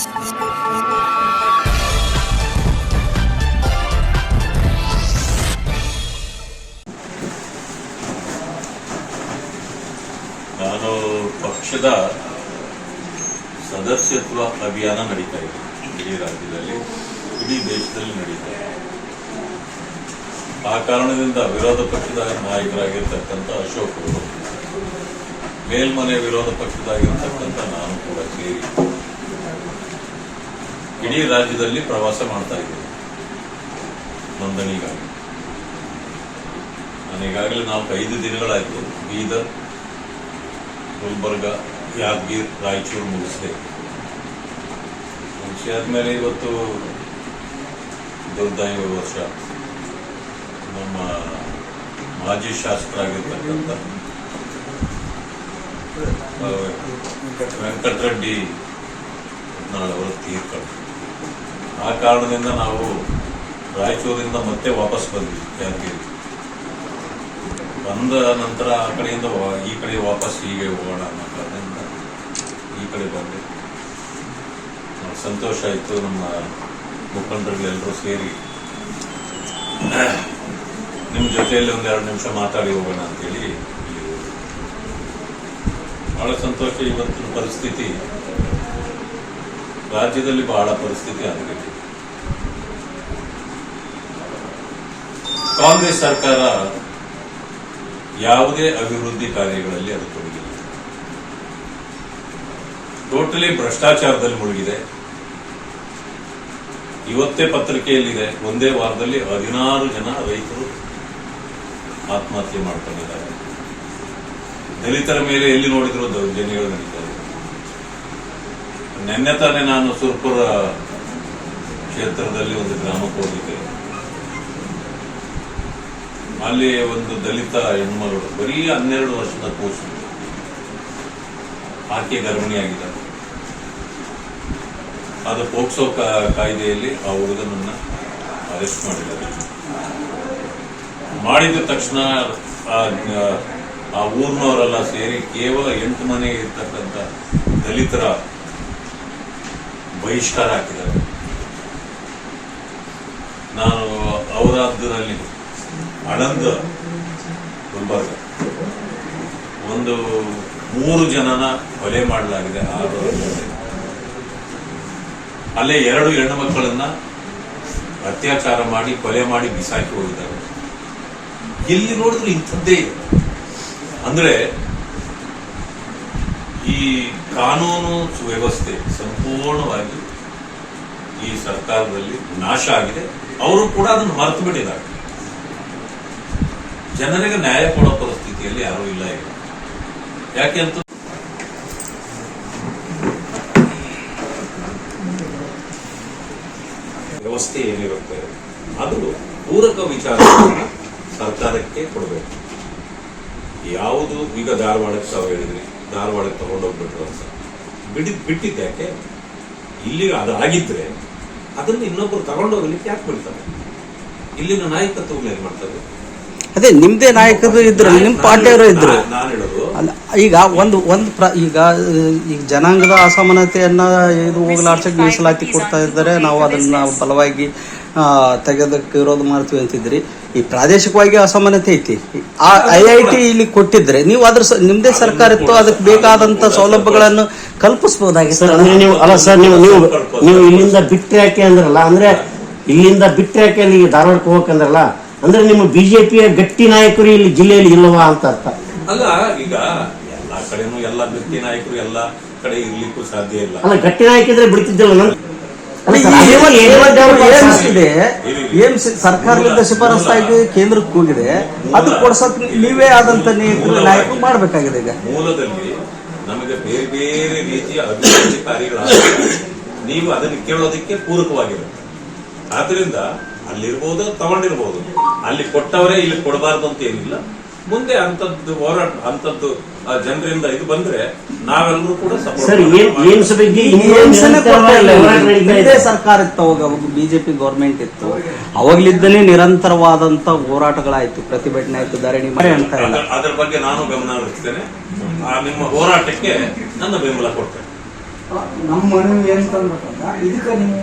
ನಾನು ಪಕ್ಷದ ಸದಸ್ಯತ್ವ ಅಭಿಯಾನ ನಡೀತಾ ಇದೆ. ಇಡೀ ರಾಜ್ಯದಲ್ಲಿ, ಇಡೀ ದೇಶದಲ್ಲಿ ನಡೀತಾ ಇದೆ. ಆ ಕಾರಣದಿಂದ ವಿರೋಧ ಪಕ್ಷದ ನಾಯಕರಾಗಿರ್ತಕ್ಕಂಥ ಅಶೋಕ್ ಅವರು, ಮೇಲ್ಮನೆ ವಿರೋಧ ಪಕ್ಷದಾಗಿರ್ತಕ್ಕಂಥ ನಾನು ಕೂಡ ಸೇರಿ ಇಡೀ ರಾಜ್ಯದಲ್ಲಿ ಪ್ರವಾಸ ಮಾಡ್ತಾ ಇದ್ದೇವೆ ನೋಂದಣಿಗಾಗಿ. ಈಗಾಗಲೇ ನಾವು 5 ದಿನಗಳಾಯಿತು ಬೀದರ್, ಗುಲ್ಬರ್ಗ, ಯಾದಗಿರಿ, ರಾಯಚೂರು ಮುಗಿಸಿದ್ಮೇಲೆ ಇವತ್ತು ದುರ್ದೈವ ವರ್ಷ ನಮ್ಮ ಮಾಜಿ ಶಾಸಕರಾಗಿರ್ತಕ್ಕಂಥ ವೆಂಕಟರೆಡ್ಡಿ ಅವರು ತೀರ್ಕೊಂಡು, ಆ ಕಾರಣದಿಂದ ನಾವು ರಾಯಚೂರಿಂದ ಮತ್ತೆ ವಾಪಸ್ ಬಂದ್ವಿ ಯಾದಗಿರಿ. ಬಂದ ನಂತರ ಆ ಕಡೆಯಿಂದ ಈ ಕಡೆ ವಾಪಸ್ ಹೀಗೆ ಹೋಗೋಣ ಅನ್ನೋ ಕಾರಣದಿಂದ ಈ ಕಡೆ ಬಂದೆ. ಸಂತೋಷ ಆಯಿತು. ನಮ್ಮ ಮುಖಂಡರುಗಳೆಲ್ಲರೂ ಸೇರಿ ನಿಮ್ಮ ಜೊತೆಯಲ್ಲಿ 1-2 ನಿಮಿಷ ಮಾತಾಡಿ ಹೋಗೋಣ ಅಂತೇಳಿ ಇಲ್ಲಿ ಬಹಳ ಸಂತೋಷ. ಇವತ್ತಿನ ಪರಿಸ್ಥಿತಿ ರಾಜ್ಯದಲ್ಲಿ ಬಹಳ ಪರಿಸ್ಥಿತಿ ಆಗಿದೆ. ಕಾಂಗ್ರೆಸ್ ಸರ್ಕಾರ ಯಾವುದೇ ಅಭಿವೃದ್ಧಿ ಕಾರ್ಯಗಳಲ್ಲಿ ಅದು ತೊಡಗಿಲ್ಲ. ಟೋಟಲಿ ಭ್ರಷ್ಟಾಚಾರದಲ್ಲಿ ಮುಳುಗಿದೆ. ಇವತ್ತೇ ಪತ್ರಿಕೆಯಲ್ಲಿದೆ, ಒಂದೇ ವಾರದಲ್ಲಿ 16 ಜನ ರೈತರು ಆತ್ಮಹತ್ಯೆ ಮಾಡ್ಕೊಂಡಿದ್ದಾರೆ. ದಲಿತರ ಮೇಲೆ ಎಲ್ಲಿ ನೋಡಿದ್ರು ದೌರ್ಜನ್ಯಗಳು ನಡೀತಾರೆ. ನಿನ್ನೆ ತಾನೇ ನಾನು ಸುರ್ಪುರ ಕ್ಷೇತ್ರದಲ್ಲಿ ಒಂದು ಗ್ರಾಮಕ್ಕೆ ಹೋಗಿದ್ದೆ. ಅಲ್ಲಿ ಒಂದು ದಲಿತ ಹೆಣ್ಮಗಳು, ಬರೀ 12 ವರ್ಷದ ಕೂಸು, ಆಕೆ ಗರ್ಭಿಣಿಯಾಗಿದ್ದಾರೆ. ಅದು ಪೋಕ್ಸೋ ಕಾಯ್ದೆಯಲ್ಲಿ ಆ ಹುಡುಗನನ್ನ ಅರೆಸ್ಟ್ ಮಾಡಿದ್ದಾರೆ. ಮಾಡಿದ ತಕ್ಷಣ ಆ ಊರಿನವರೆಲ್ಲ ಸೇರಿ ಕೇವಲ 8 ಮನೆಗೆ ಇರ್ತಕ್ಕಂಥ ದಲಿತರ ಬಹಿಷ್ಕಾರ ಹಾಕಿದ್ದಾರೆ. ನಾನು ಔರಾದ್ನಲ್ಲಿ ಆಳಂದ, ಗುಲ್ಬರ್ಗ ಒಂದು 3 ಜನನ ಕೊಲೆ ಮಾಡಲಾಗಿದೆ. 6 ಅಲ್ಲೇ 2 ಹೆಣ್ಣು ಮಕ್ಕಳನ್ನ ಅತ್ಯಾಚಾರ ಮಾಡಿ ಕೊಲೆ ಮಾಡಿ ಬಿಸಾಕಿ ಹೋಗಿದ್ದಾರೆ. ಎಲ್ಲಿ ನೋಡಿದ್ರು ಇಂಥದ್ದೇ. ಅಂದ್ರೆ ಈ ಕಾನೂನು ವ್ಯವಸ್ಥೆ ಸಂಪೂರ್ಣವಾಗಿ ಈ ಸರ್ಕಾರದಲ್ಲಿ ನಾಶ ಆಗಿದೆ. ಅವರು ಕೂಡ ಅದನ್ನು ಮರೆತು ಬಿಟ್ಟಿದ್ದಾರೆ. ಜನರಿಗೆ ನ್ಯಾಯ ಕೊಡೋ ಪರಿಸ್ಥಿತಿಯಲ್ಲಿ ಯಾರೂ ಇಲ್ಲ ಈಗ. ಯಾಕೆ ಅಂತ ವ್ಯವಸ್ಥೆ ಏನಿರುತ್ತೆ ಅದು ಪೂರಕ ವಿಚಾರವನ್ನು ಸರ್ಕಾರಕ್ಕೆ ಕೊಡಬೇಕು. ಯಾವುದು ಈಗ ಧಾರವಾಡಕ್ಕೆ ತಾವು ಹೇಳಿದ್ರಿ, ಧಾರವಾಡಕ್ಕೆ ತಗೊಂಡೋಗ್ಬಿಟ್ರು ಅಂತ ಬಿಟ್ಟಿದ್ದೆ. ಯಾಕೆ ಇಲ್ಲಿ ಅದು ಆಗಿದ್ರೆ ಅದನ್ನು ಇನ್ನೊಬ್ರು ತಗೊಂಡೋಗ್ಲಿಕ್ಕೆ ಯಾಕೆ ಬಿಡ್ತಾರೆ? ಇಲ್ಲಿನ ನಾಯಕತ್ವಗಳು ಏನ್ ಮಾಡ್ತಾರೆ? ಅದೇ ನಿಮ್ದೇ ನಾಯಕರು ಇದ್ರು, ನಿಮ್ ಪಾರ್ಟಿಯವರು ಇದ್ರು. ನಾನು ಹೇಳೋದು ಈಗ ಈಗ ಜನಾಂಗದ ಅಸಮಾನತೆಯನ್ನ ಇದು ಹೋಗಲಾಡ್ಸಕ್ಕೆ ಮೀಸಲಾತಿ ಕೊಡ್ತಾ ಇದ್ದಾರೆ. ನಾವು ಅದನ್ನ ಬಲವಾಗಿ ತೆಗೆದಕ್ಕೆ ವಿರೋಧ ಮಾಡ್ತೀವಿ ಅಂತಿದ್ರಿ. ಈ ಪ್ರಾದೇಶಿಕವಾಗಿ ಅಸಮಾನತೆ ಐತಿ. IIT ಇಲ್ಲಿ ಕೊಟ್ಟಿದ್ರೆ ನೀವು ಅದ್ರ ನಿಮ್ದೇ ಸರ್ಕಾರ ಇತ್ತು, ಅದಕ್ಕೆ ಬೇಕಾದಂತ ಸೌಲಭ್ಯಗಳನ್ನು ಕಲ್ಪಿಸಬಹುದಾಗಿತ್ತು. ಅಂದ್ರೆ ನೀವು ಅಲ್ಲ ಸರ್, ನೀವು ಇಲ್ಲಿಂದ ಬಿಟ್ಟರೆ ಯಾಕೆ ಅಂದ್ರಲ್ಲ, ಅಂದ್ರೆ ಇಲ್ಲಿಂದ ಬಿಟ್ಟರೆ ಯಾಕೆ ಅಲ್ಲಿ ಧಾರವಾಡಕ್ಕೆ ಹೋಗಕ್ಕಂದ್ರಲ್ಲ, ಅಂದ್ರೆ ನಿಮ್ಮ ಬಿಜೆಪಿಯ ಗಟ್ಟಿ ನಾಯಕರು ಇಲ್ಲಿ ಜಿಲ್ಲೆಯಲ್ಲಿ ಇಲ್ಲವಾ ಅಂತ ಅರ್ಥ ಅಲ್ಲ. ಈಗ ಎಲ್ಲಾ ಕಡೆನೂ ಎಲ್ಲ ಗಟ್ಟಿ ನಾಯಕರು ಎಲ್ಲ ಕಡೆ ಇರ್ಲಿಕ್ಕೂ ಸಾಧ್ಯ ಇಲ್ಲ. ಅಲ್ಲ, ಗಟ್ಟಿ ನಾಯಕಿದ್ರೆ ಬಿಡ್ತಿದ್ದಿಲ್ಲ. ಸರ್ಕಾರದಿಂದ ಶಿಫಾರಸ್ಸಾಗಿ ಕೇಂದ್ರಕ್ಕೆ ಹೋಗಿದೆ, ಅದು ಕೊಡ್ಸಕ್ ನೀವೇ ಆದಂತ ನಾಯಕರು ಮಾಡ್ಬೇಕಾಗಿದೆ. ಈಗ ಮೂಲದಲ್ಲಿ ನಮಗೆ ಬೇರೆ ಬೇರೆ ರೀತಿಯ ಅಭಿವೃದ್ಧಿ ಕಾರ್ಯಗಳಾಗುತ್ತೆ. ನೀವು ಅದನ್ನು ಕೇಳೋದಕ್ಕೆ ಪೂರಕವಾಗಿರುತ್ತೆ. ಆದ್ರಿಂದ ಅಲ್ಲಿರ್ಬೋದು, ತಗೊಂಡಿರ್ಬೋದು. ಅಲ್ಲಿ ಕೊಟ್ಟವರೇ ಇಲ್ಲಿ ಕೊಡಬಾರ್ದು ಅಂತ ಏನಿಲ್ಲ. ಮುಂದೆ ಅಂತದ್ದು ಹೋರಾಟ, ಅಂತದ್ದು ಜನರಿಂದ ಇದು ಬಂದ್ರೆ ನಾವೆಲ್ಲರೂ ಕೂಡ ಸರ್ಕಾರ ಇತ್ತು, ಅವಾಗ ಬಿಜೆಪಿ ಗೌರ್ಮೆಂಟ್ ಇತ್ತು. ಅವಾಗ್ಲಿದ್ದನೇ ನಿರಂತರವಾದಂತ ಹೋರಾಟಗಳಾಯ್ತು, ಪ್ರತಿಭಟನೆ ಆಯ್ತು, ಧರಣಿ ಅಂತ. ಅದರ ಬಗ್ಗೆ ನಾನು ಗಮನ ಹರಿಸ್ತೇನೆ. ನಿಮ್ಮ ಹೋರಾಟಕ್ಕೆ ನನ್ನ ಬೆಂಬಲ ಕೊಡ್ತೇನೆ. ನಮ್ಮ ಮನವಿ ಏನು ತಂದ್ಬೇಕಂದ್ರೆ ಇದಕ್ಕೆ ನಿಮ್ಮ